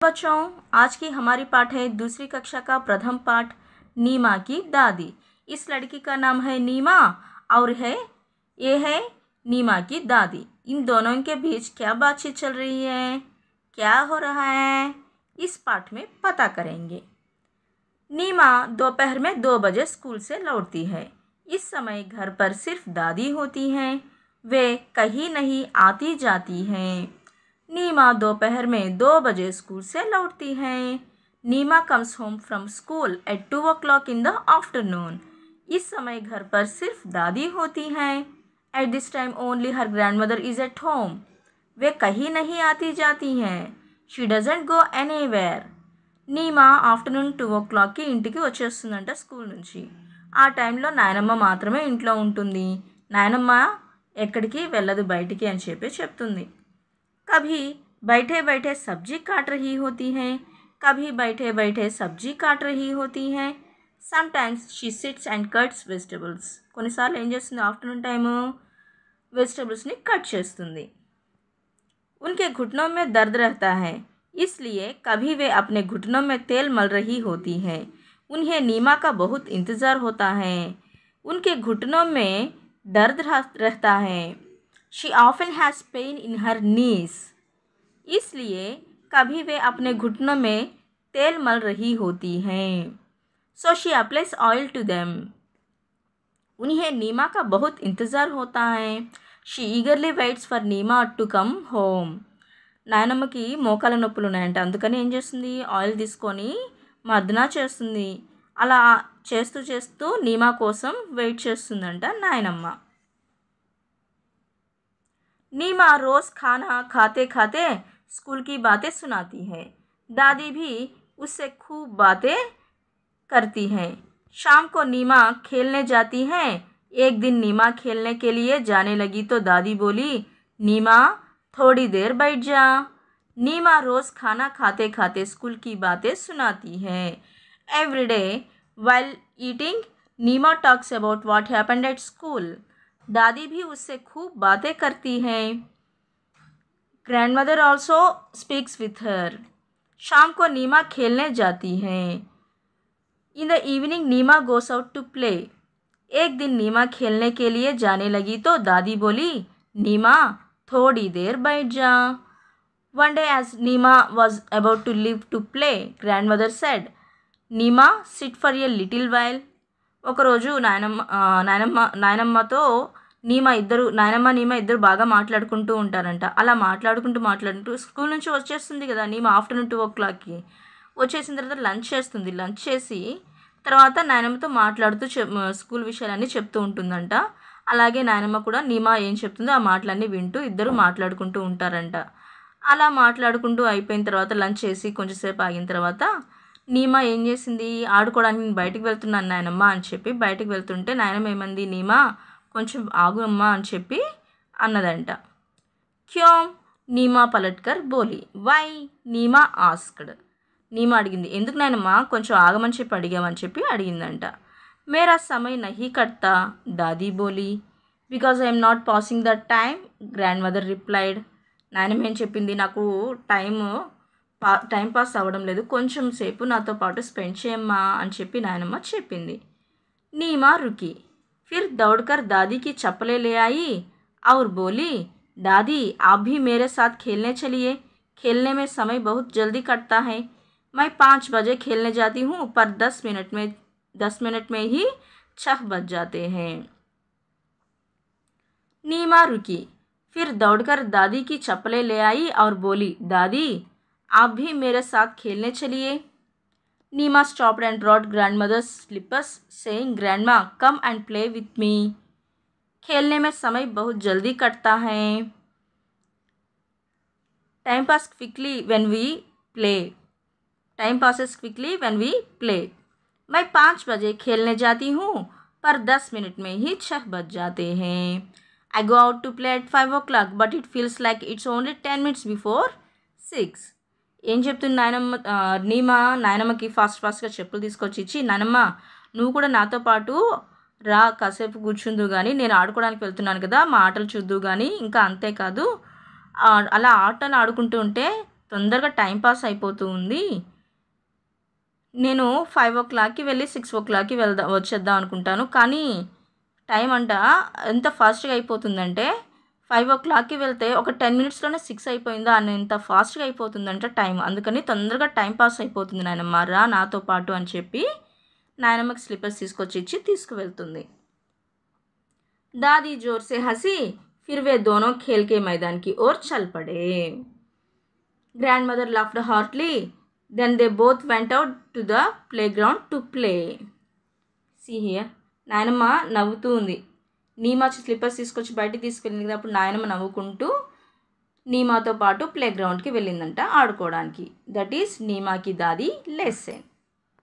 बच्चों, आज की हमारी पाठ है दूसरी कक्षा का प्रथम पाठ नीमा की दादी। इस लड़की का नाम है नीमा और ये है नीमा की दादी। इन दोनों के बीच क्या बातचीत चल रही है, क्या हो रहा है, इस पाठ में पता करेंगे। नीमा दोपहर में 2 बजे स्कूल से लौटती है। इस समय घर पर सिर्फ दादी होती हैं। वे कहीं नहीं आती जाती हैं। नीमा दोपहर में 2 बजे स्कूल से लौटती है। Nima comes home from school at 2 o'clock in the afternoon. इस समय घर पर सिर्फ दादी होती हैं। At this time only her grandmother is at home. वे कहीं नहीं आती जाती हैं। She doesn't go anywhere. Nima afternoon 2 o'clockకి ఇంటికి వచ్చేస్తుందంట స్కూల్ నుంచి. ఆ టైంలో నాయనమ్మ మాత్రమే ఇంట్లో ఉంటుంది. నాయనమ్మ ఎక్కడికి వెళ్ళదు బయటికి అని చెప్తుంది. కభీ बैठे बैठे सब्जी काट रही होती हैं, कभी बैठे बैठे सब्जी काट रही होती हैं. sometimes she sits and cuts vegetables. కొన్నిసార్లు ఏం చేస్తుంది, ఆఫ్టర్నూన్ టైము వెజిటబుల్స్ని కట్ చేస్తుంది. उनके घुटनों में दर्द रहता है, इसलिए कभी वे अपने घुटनों में तेल मल रही होती हैं. उन्हें नीमा का बहुत इंतज़ार होता है. उनके घुटनों में दर्द रहता है. She often has pain in her knees. इसलिए कभी वे अपने घुटनों में तेल मल रही होती हैं. So she applies oil to them. उन्हें नीमा का बहुत इंतज़ार होता है. She eagerly waits for Nima to come home. నాయనమ్మకి మోకాల నొప్పులు ఉన్నాయంట, అందుకని ఏం చేస్తుంది, ఆయిల్ తీసుకొని మర్దన చేస్తుంది. అలా చేస్తూ చేస్తూ నీమా కోసం వెయిట్ చేస్తుందంట నాయనమ్మ. नीमा रोज़ खाना खाते खाते स्कूल की बातें सुनाती है. दादी भी उससे खूब बातें करती हैं. शाम को नीमा खेलने जाती है. एक दिन नीमा खेलने के लिए जाने लगी तो दादी बोली, नीमा थोड़ी देर बैठ जा. नीमा रोज़ खाना खाते खाते स्कूल की बातें सुनाती है. Every day while eating Neema talks about what happened at school. दादी भी उससे खूब बातें करती हैं. Grandmother also speaks with her. शाम को नीमा खेलने जाती है. In the evening Neema goes out to play. एक दिन नीमा खेलने के लिए जाने लगी तो दादी बोली, नीमा थोड़ी देर बैठ जा. One day as Neema was about to leave to play, grandmother said, Neema, sit for a little while. ఒకరోజు నాయనమ్మతో నీమా ఇద్దరు బాగా మాట్లాడుకుంటూ ఉంటారంట. అలా మాట్లాడుకుంటూ స్కూల్ నుంచి వచ్చేస్తుంది కదా నీమా, ఆఫ్టర్నూన్ 2 o'clockకి వచ్చేసిన తర్వాత లంచ్ చేస్తుంది. లంచ్ చేసి తర్వాత నాయనమ్మతో మాట్లాడుతూ స్కూల్ విషయాలన్నీ చెప్తూ ఉంటుందంట. అలాగే నాయనమ్మ కూడా నీమా ఏం చెప్తుందో ఆ మాటలన్నీ వింటూ ఇద్దరు మాట్లాడుకుంటూ ఉంటారంట. అలా మాట్లాడుకుంటూ అయిపోయిన తర్వాత లంచ్ చేసి కొంచెంసేపు ఆగిన తర్వాత నీమా ఏం చేసింది, ఆడుకోవడానికి నేను బయటికి వెళ్తున్నాను నాయనమ్మ అని చెప్పి బయటికి వెళ్తుంటే నాయనమ్మ ఏమంది, నీమా కొంచెం ఆగు అమ్మా అని చెప్పి అన్నదంట. క్యోం నీమా పలట్కర్ బోలి. Why నీమా asked. నీమా అడిగింది, ఎందుకు నాయనమ్మ కొంచెం ఆగమని చెప్పి అడిగామని చెప్పి అడిగిందంట. మేరా సమయ్ నహీ కట్తా దాదీ బోలి. Because I'm not passing the time, grandmother replied. నాయనమ్మ ఏం చెప్పింది, నాకు టైం పాస్ అవ్వడం లేదు, కొంచెం సేపు నాతో పాటు స్పెండ్ చేయమ్మా అని చెప్పి నాయనమ్మ చెప్పింది. నీమా రుకి. ఫిర్ దౌడ్కర్ దాదీకి చప్పలే లే आई और बोली, दादी आप भी मेरे साथ खेलने चलिए. खेलने में समय बहुत जल्दी कटता है. मैं 5 बजे खेलने जाती हूँ, पर 10 मिनट में ही 6 बज जाते हैं. नीमा रुकी. फिर दौड़कर दादी की चप्पलें ले आई और बोली, दादी आप भी मेरे साथ खेलने चलिए. नीमा stopped and brought grandmother's slippers, saying, grandma come and play with me. खेलने में समय बहुत जल्दी कटता है. Time passes quickly when we play. Time passes quickly when we play. मैं 5 बजे खेलने जाती हूँ, पर 10 मिनट में ही 6 बज जाते हैं. I go out to play at 5 o'clock, but it feels like it's only 10 minutes before 6. ఏం చెప్తుంది నీమా నాయనమ్మకి ఫాస్ట్గా చెప్పులు తీసుకొచ్చి ఇచ్చి, నాయనమ్మ నువ్వు కూడా నాతో పాటు రా, కాసేపు కూర్చుందు కానీ, నేను ఆడుకోవడానికి వెళ్తున్నాను కదా, మా ఆటలు చూద్దు కానీ, ఇంకా అంతేకాదు అలా ఆటలు ఆడుకుంటూ ఉంటే తొందరగా టైం పాస్ అయిపోతూ ఉంది. నేను 5 o'clockకి వెళ్ళి 6 o'clockకి వచ్చేద్దాం అనుకుంటాను. కానీ టైం అంట ఎంత ఫాస్ట్గా అయిపోతుందంటే 5 o'clockకి వెళ్తే ఒక 10 minutesలోనే 6 అయిపోయిందా అని ఎంత ఫాస్ట్గా అయిపోతుందంట టైం. అందుకని తొందరగా టైం పాస్ అయిపోతుంది నాయనమ్మ, రా నాతో పాటు అని చెప్పి నాయనమ్మకి స్లిప్పర్స్ తీసుకొచ్చి ఇచ్చి తీసుకువెళ్తుంది. దాదీ జోర్ సే హసి फिर वे दोनों खेल के मैदान की ओर चल पड़े. Grandmother laughed heartily. Then they both went out to the playground to play. See here. నాయనమ్మ నవ్వుతూ ఉంది. నీమా స్లిప్పర్స్ తీసుకొచ్చి బయటికి తీసుకెళ్ళింది కదా, అప్పుడు నాయనమ్మ నవ్వుకుంటూ నీమాతో పాటు ప్లే గ్రౌండ్కి వెళ్ళిందంట ఆడుకోవడానికి. దట్ ఈస్ నీమాకి దాది లెసన్.